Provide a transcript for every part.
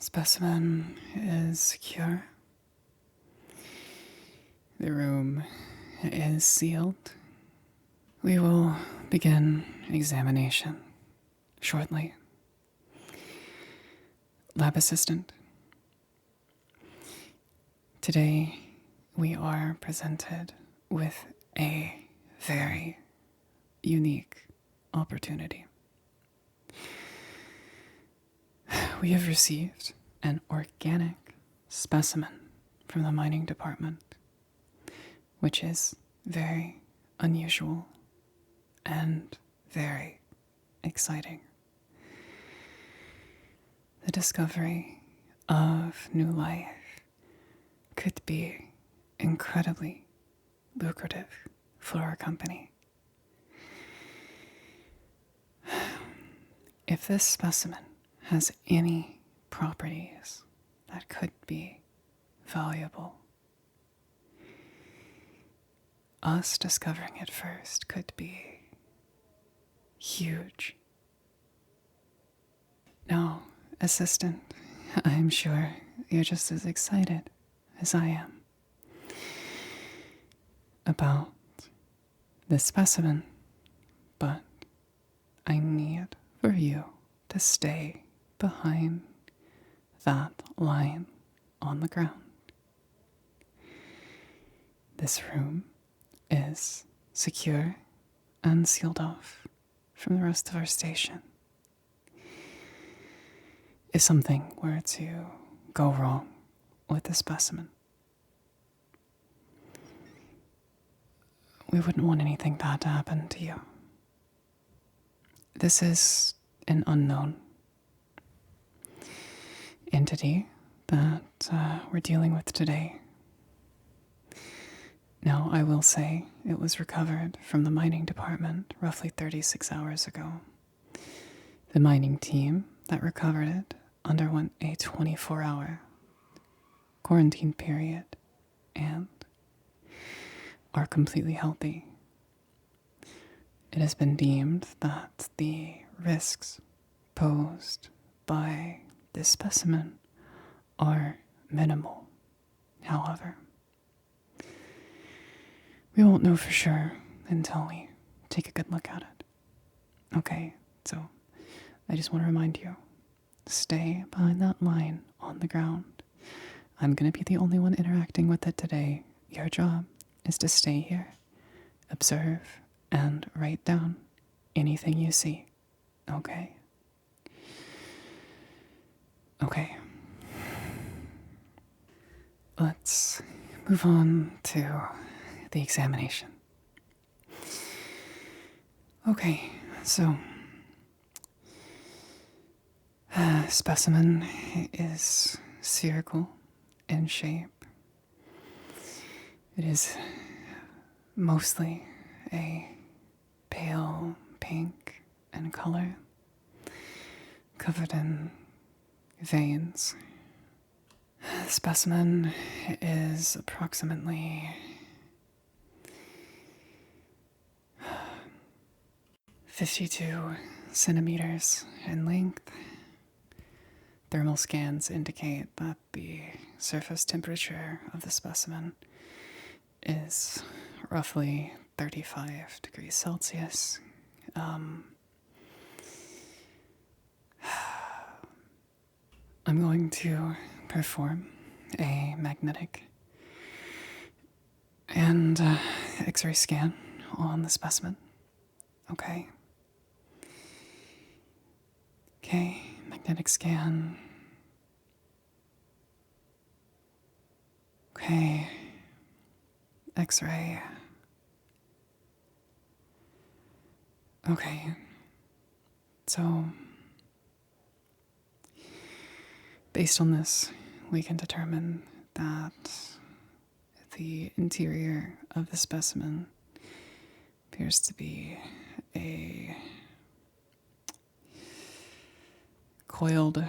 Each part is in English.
Specimen is secure. The room is sealed. We will begin examination shortly. Lab assistant. Today we are presented with a very unique opportunity. We have received an organic specimen from the mining department, which is very unusual and very exciting. The discovery of new life could be incredibly lucrative for our company. If this specimen has any properties that could be valuable, us discovering it first could be huge. Now, assistant, I'm sure you're just as excited as I am about this specimen, but I need for you to stay behind that line on the ground. This room is secure and sealed off from the rest of our station. If something were to go wrong with the specimen, we wouldn't want anything bad to happen to you. This is an unknown entity that we're dealing with today. Now, I will say it was recovered from the mining department roughly 36 hours ago. The mining team that recovered it underwent a 24-hour quarantine period and are completely healthy. It has been deemed that the risks posed by this specimen are minimal. However, we won't know for sure until we take a good look at it. Okay, so I just want to remind you, stay behind that line on the ground. I'm going to be the only one interacting with it today. Your job is to stay here, observe, and write down anything you see. Okay? Okay. Let's move on to the examination. Okay, so specimen is spherical in shape. It is mostly a pale pink in color, covered in veins. The specimen is approximately 52 centimeters in length. Thermal scans indicate that the surface temperature of the specimen is roughly 35 degrees Celsius. I'm going to perform a magnetic and X-ray scan on the specimen. Okay. Okay, magnetic scan. Okay, X-ray. Okay, so based on this, we can determine that the interior of the specimen appears to be a coiled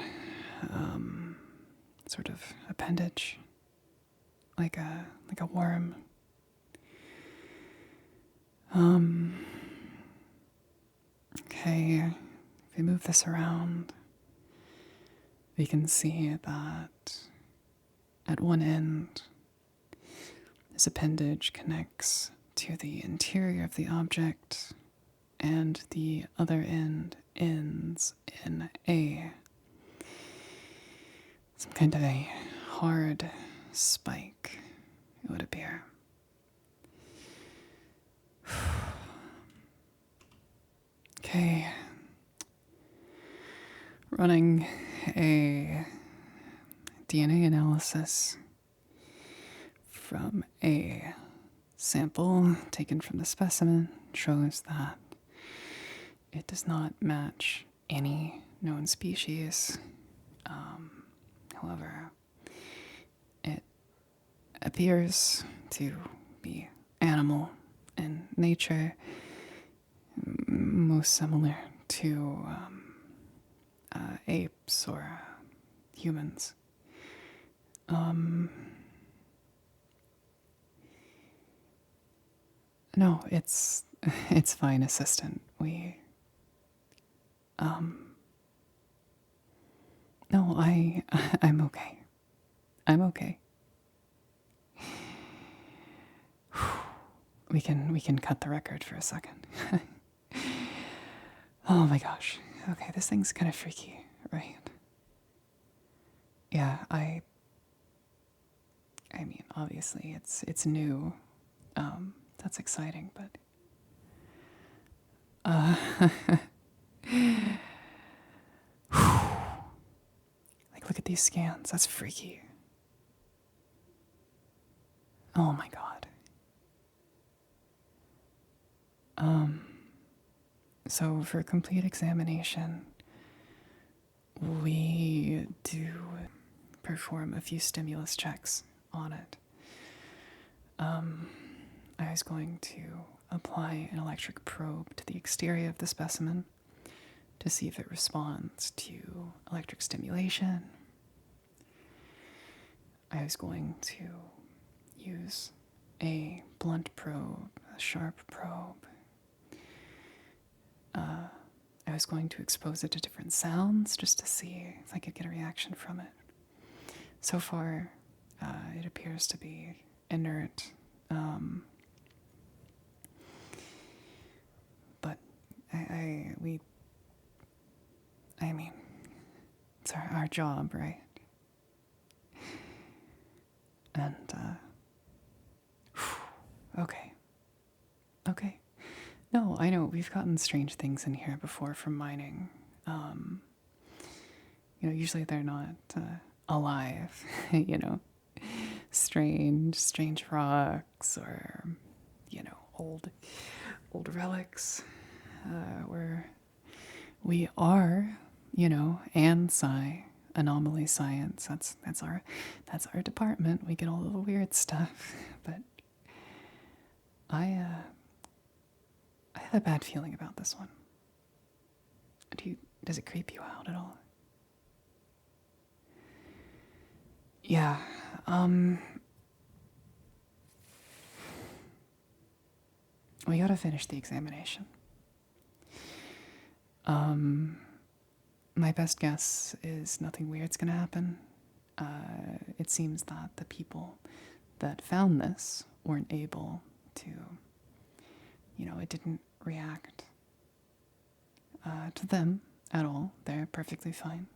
sort of appendage, like a worm. Okay, if we move this around, we can see that at one end, this appendage connects to the interior of the object, and the other end ends in some kind of a hard spike, it would appear. Okay. Running a DNA analysis from a sample taken from the specimen shows that it does not match any known species. However, it appears to be animal in nature, most similar to apes or humans. No, it's fine, assistant. No, I'm okay. I'm okay. We can cut the record for a second. Oh my gosh. Okay, this thing's kind of freaky, right? Yeah, I mean, obviously it's new. That's exciting, but like, look at these scans. That's freaky. Oh my god. So for complete examination, we do perform a few stimulus checks on it. I was going to apply an electric probe to the exterior of the specimen to see if it responds to electric stimulation. I was going to use a blunt probe, a sharp probe. I was going to expose it to different sounds just to see if I could get a reaction from it. So far, it appears to be inert. But I mean, it's our job, right? And, okay. No, I know, we've gotten strange things in here before from mining. Usually they're not alive, strange rocks or, old relics, where we are, ANSI, anomaly science. That's our department. We get all the weird stuff, but I have a bad feeling about this one. Does it creep you out at all? Yeah, we gotta finish the examination. My best guess is nothing weird's gonna happen. It seems that the people that found this weren't able to, it didn't react to them at all. They're perfectly fine.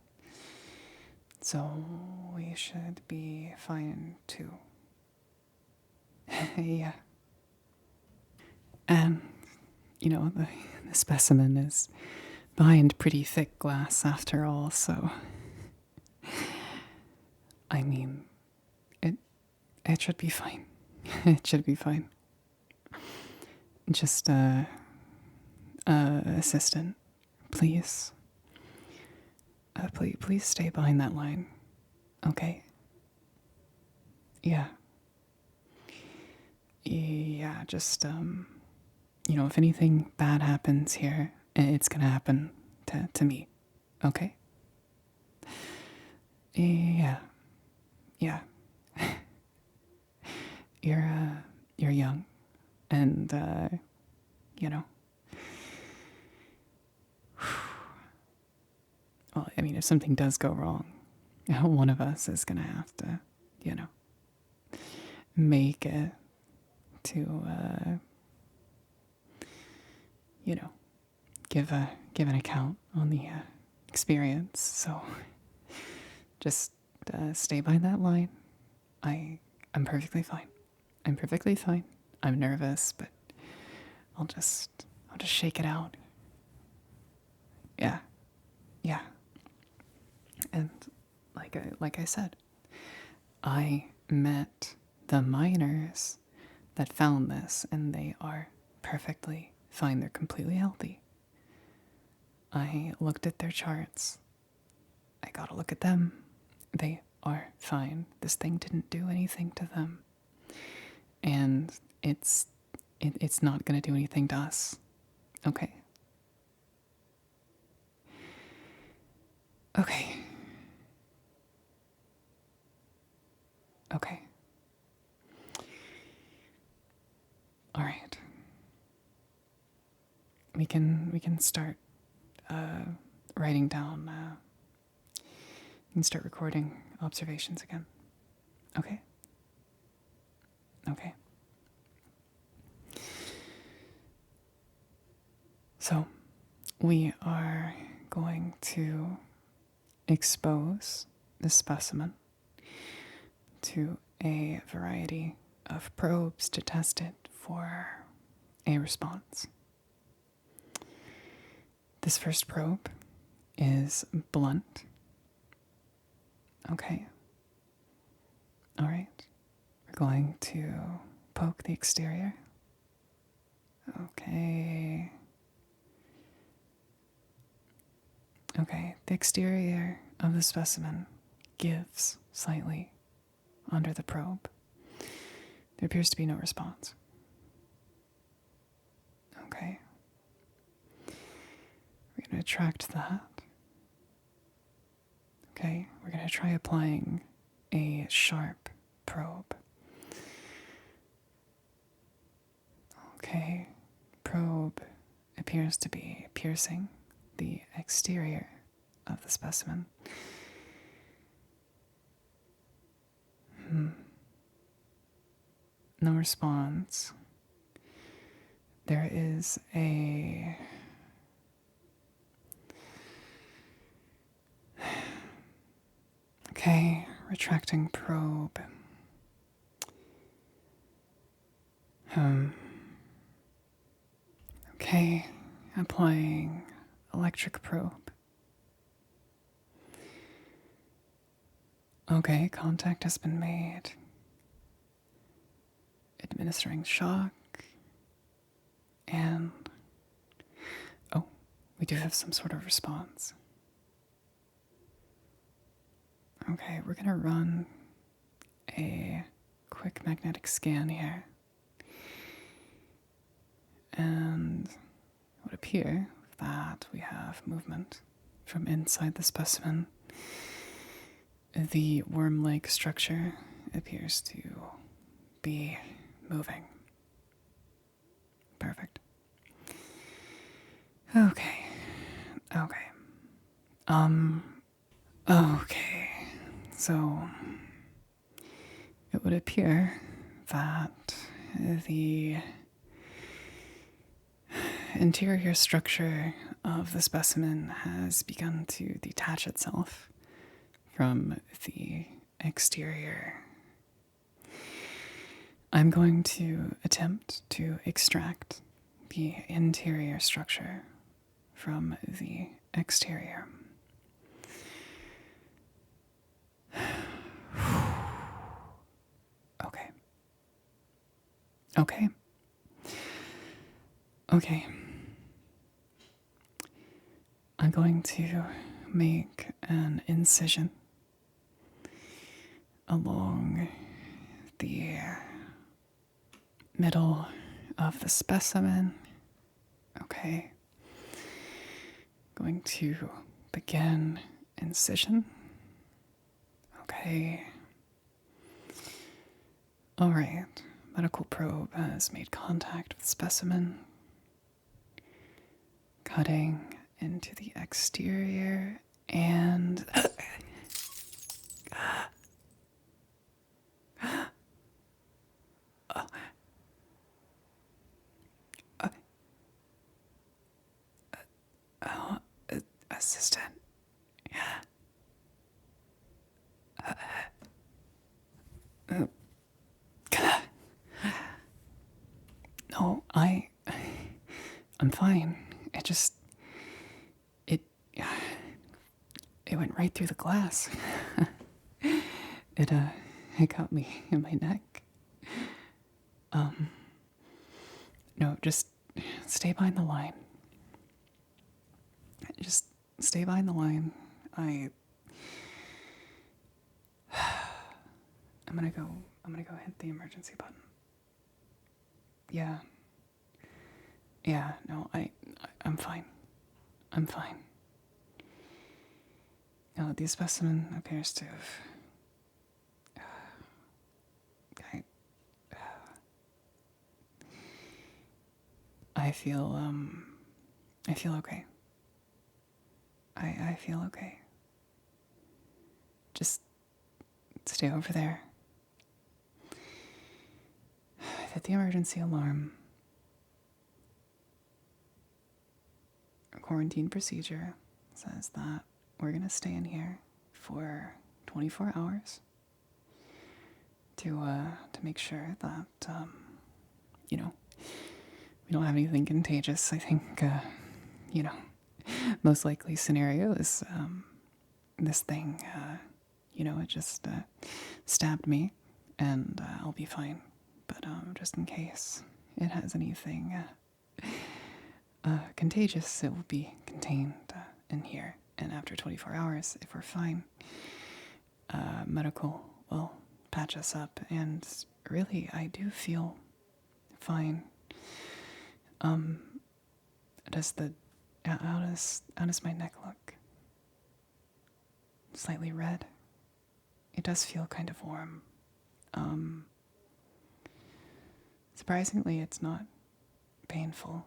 So we should be fine too. Yeah. And, the specimen is behind pretty thick glass after all, so I mean, it should be fine. It should be fine. Just, assistant, please. Please stay behind that line, okay? Yeah. Yeah, just, if anything bad happens here, it's gonna happen to me, okay? Yeah. You're young, and, well, I mean, if something does go wrong, One of us is going to have to, you know, make it to, you know, give an account on the experience. So just stay by that line. I'm perfectly fine. I'm perfectly fine. I'm nervous, but I'll just shake it out. Yeah. Yeah. And like I said, I met the miners that found this, and they are perfectly fine. They're completely healthy. I looked at their charts. I got to look at them. They are fine. This thing didn't do anything to them. And it's not going to do anything to us. Okay. Okay. Okay. All right. We can start writing down. We can start recording observations again. Okay. Okay. So, we are going to expose the specimen to a variety of probes to test it for a response. This first probe is blunt. Okay. All right. We're going to poke the exterior. Okay. Okay, the exterior of the specimen gives slightly under the probe. There appears to be no response. Okay. We're going to attract that. Okay, we're going to try applying a sharp probe. Okay, probe appears to be piercing the exterior of the specimen. No response. There is a okay, retracting probe. Okay, applying electric probe. Okay, contact has been made. Administering shock. And oh, we do have some sort of response. Okay, we're gonna run a quick magnetic scan here. And it would appear that we have movement from inside the specimen. The worm-like structure appears to be moving. Perfect. Okay. Okay. So, it would appear that the interior structure of the specimen has begun to detach itself from the exterior. I'm going to attempt to extract the interior structure from the exterior. Okay. I'm going to make an incision along the middle of the specimen. Okay. Going to begin incision. Okay. All right. Medical probe has made contact with specimen. Cutting into the exterior and assistant. No, I'm fine. It, it went right through the glass. It got me in my neck. No, just stay behind the line. Just stay behind the line. I'm gonna go hit the emergency button. Yeah. Yeah, no, I'm fine. I'm fine. No, the specimen appears to have... I feel okay. I feel okay. Just stay over there. Hit the emergency alarm. A quarantine procedure says that we're gonna stay in here for 24 hours to make sure that we don't have anything contagious. I think most likely scenario is this thing it just stabbed me, and I'll be fine. But just in case it has anything contagious, it will be contained in here. And after 24 hours, if we're fine, medical will patch us up. And really, I do feel fine. How does my neck look? Slightly red. It does feel kind of warm. Surprisingly, it's not painful.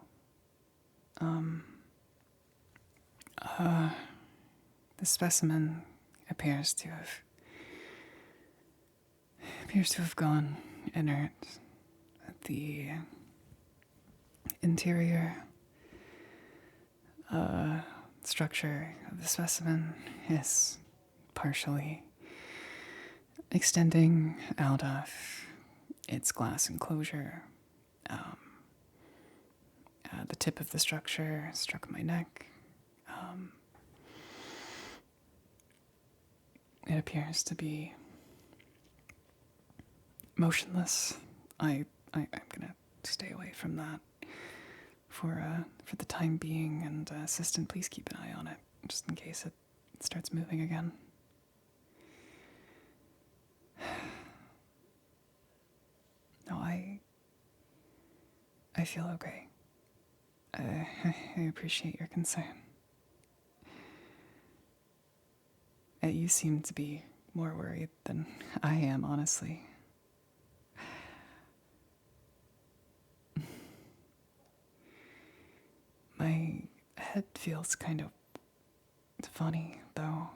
The specimen appears to have gone inert. The interior structure of the specimen is partially extending out of its glass enclosure. The tip of the structure struck my neck. It appears to be motionless. I'm gonna stay away from that for the time being, and assistant, please keep an eye on it, just in case it starts moving again. No, I feel okay. I appreciate your concern. You seem to be more worried than I am, honestly. My head feels kind of funny, though.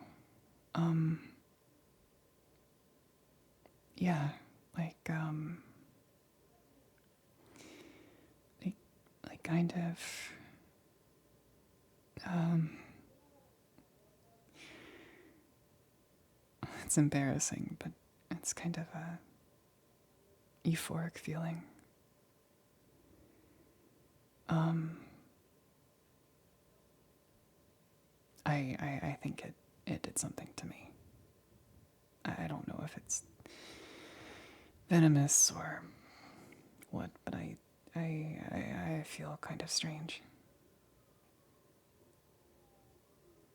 Yeah, like kind of, it's embarrassing, but it's kind of a euphoric feeling. I think it did something to me. I don't know if it's venomous or what, but I feel kind of strange.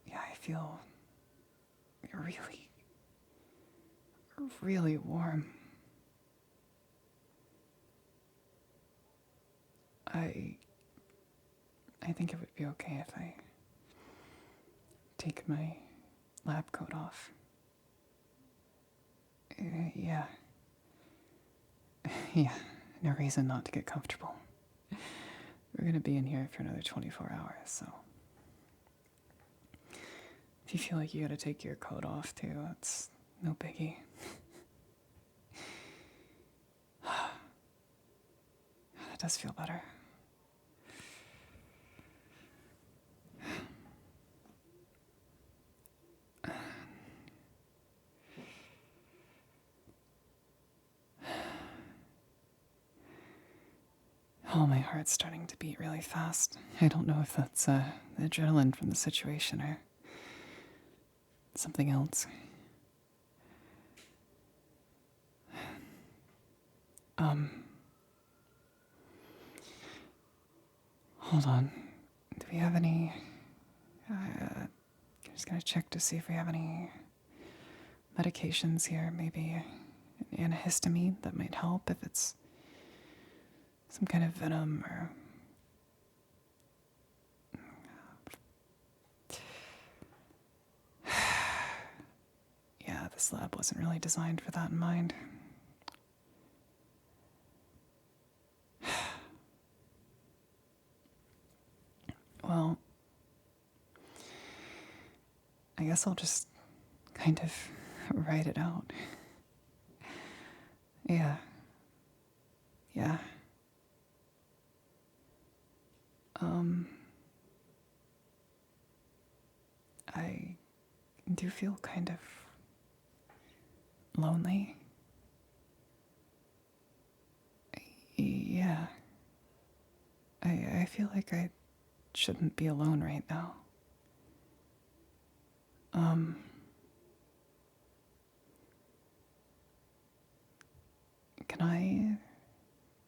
Yeah, I feel really, really warm. I think it would be okay if I take my lab coat off. Yeah. Yeah, no reason not to get comfortable. We're gonna be in here for another 24 hours, so if you feel like you gotta take your coat off too, it's no biggie. That does feel better. Oh, my heart's starting to beat really fast. I don't know if that's the adrenaline from the situation or something else. Hold on. Do we have any... I'm just gonna check to see if we have any medications here. Maybe an antihistamine that might help if it's some kind of venom or... Yeah, this lab wasn't really designed for that in mind. Well, I guess I'll just kind of write it out. Yeah. Yeah. I do feel kind of lonely. Yeah. I feel like I shouldn't be alone right now.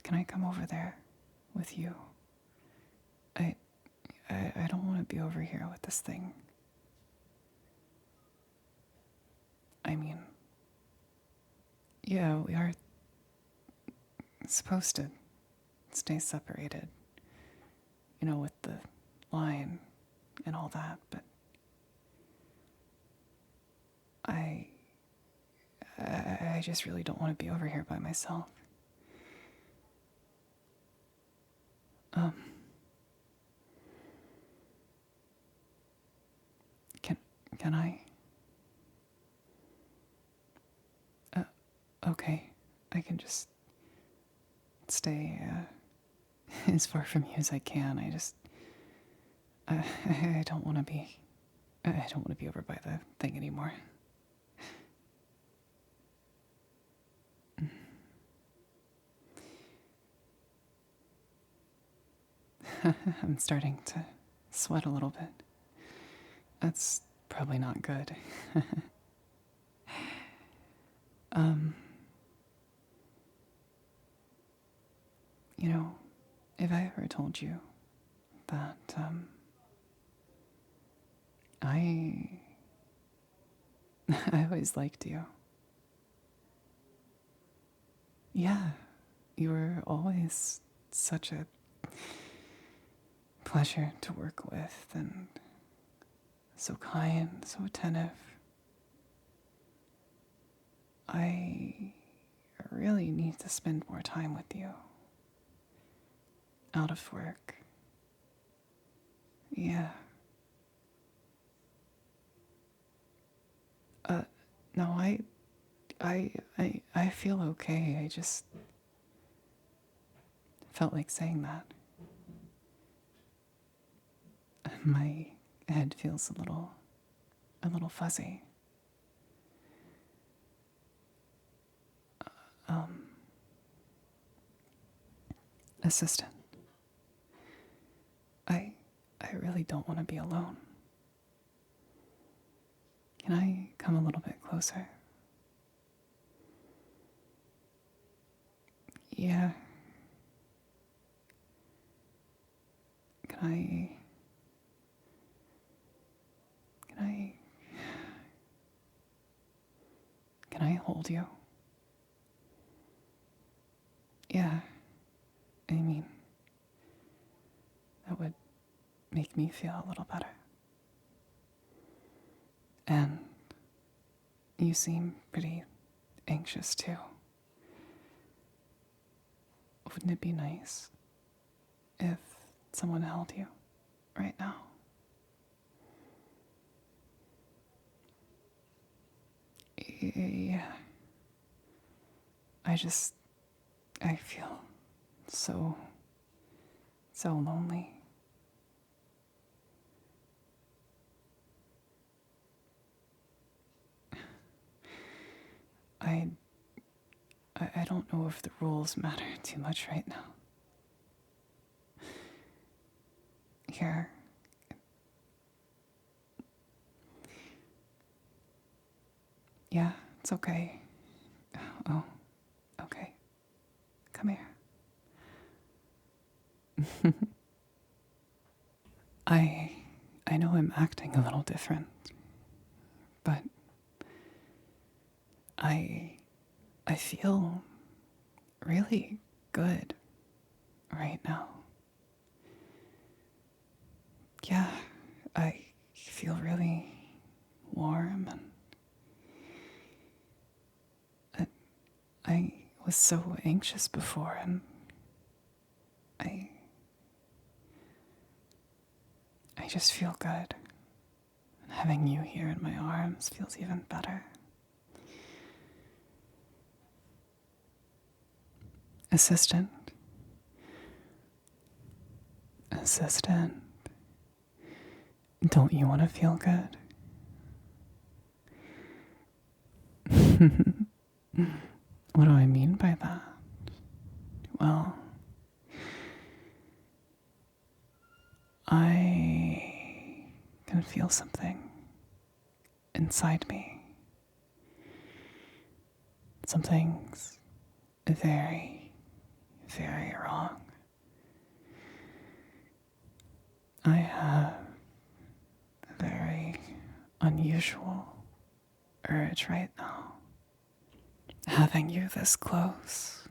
Can I come over there with you? I don't want to be over here with this thing. I mean, yeah, we are supposed to stay separated, with the line and all that, but I just really don't want to be over here by myself. Can I? Okay, I can just stay as far from you as I can. I don't want to be. I don't want to be over by the thing anymore. I'm starting to sweat a little bit. That's probably not good. If I ever told you that, I I always liked you. Yeah, you were always such a pleasure to work with and so kind, so attentive. I really need to spend more time with you. Out of work. Yeah. No, I feel okay. I just felt like saying that. My head feels a little fuzzy. Assistant, I really don't want to be alone. Can I come a little bit closer? Yeah. Can I Can I hold you? Yeah. I mean, that would make me feel a little better. And you seem pretty anxious too. Wouldn't it be nice if someone held you right now? Yeah. I feel so lonely. I don't know if the rules matter too much right now. Here. Yeah, it's okay. Oh, okay. Come here. I know I'm acting a little different, but I feel really good right now. Yeah, I feel really warm, and I was so anxious before, and I just feel good. And having you here in my arms feels even better. Assistant. Assistant. Don't you want to feel good? What do I mean by that? Well, I can feel something inside me. Something's very, very wrong. I have a very unusual urge right now. Having you this close,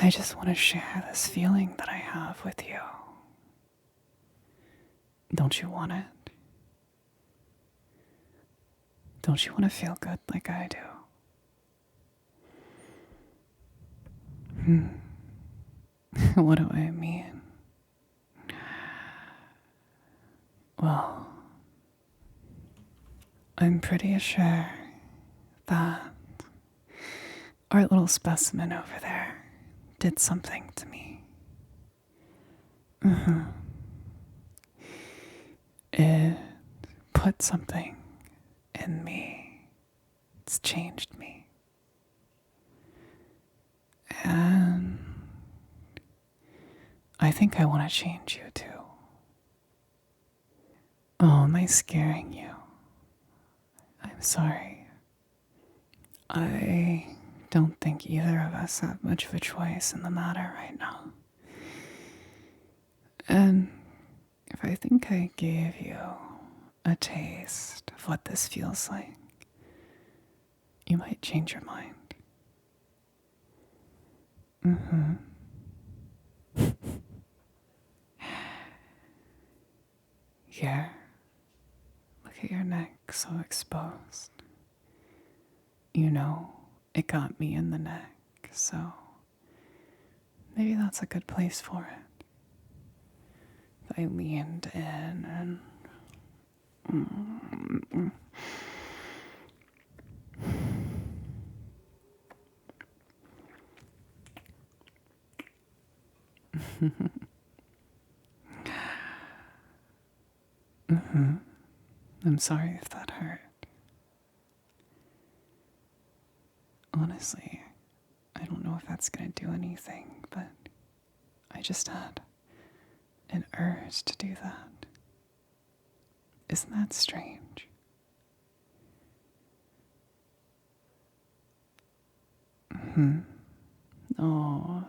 I just want to share this feeling that I have with you. Don't you want it? Don't you want to feel good like I do? What do I mean? Well, I'm pretty sure that our little specimen over there did something to me. It put something in me. It's changed me. And I think I want to change you too. Oh, am I scaring you? I'm sorry. I don't think either of us have much of a choice in the matter right now. And if I think I gave you a taste of what this feels like, you might change your mind. Here, look at your neck so exposed. You know, it got me in the neck, so maybe that's a good place for it. I leaned in and I'm sorry if that hurt. Honestly, I don't know if that's gonna do anything, but I just had an urge to do that. Isn't that strange? Oh,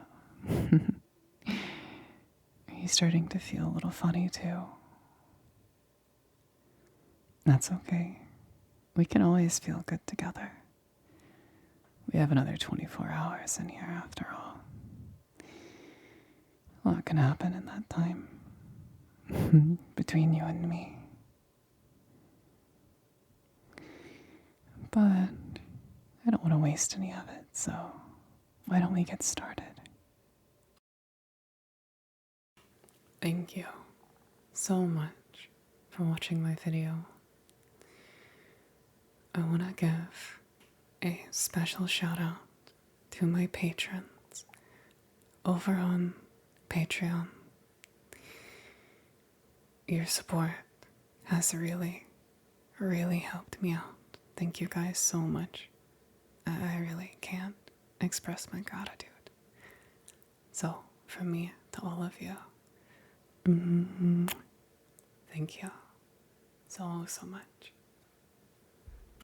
are you starting to feel a little funny too? That's okay. We can always feel good together. We have another 24 hours in here after all. A lot can happen in that time. Between you and me. But I don't want to waste any of it, so why don't we get started? Thank you so much for watching my video. I want to give a special shout out to my patrons over on Patreon. Your support has really, really helped me out. Thank you guys so much. I really can't express my gratitude. So, from me to all of you, Thank you so much.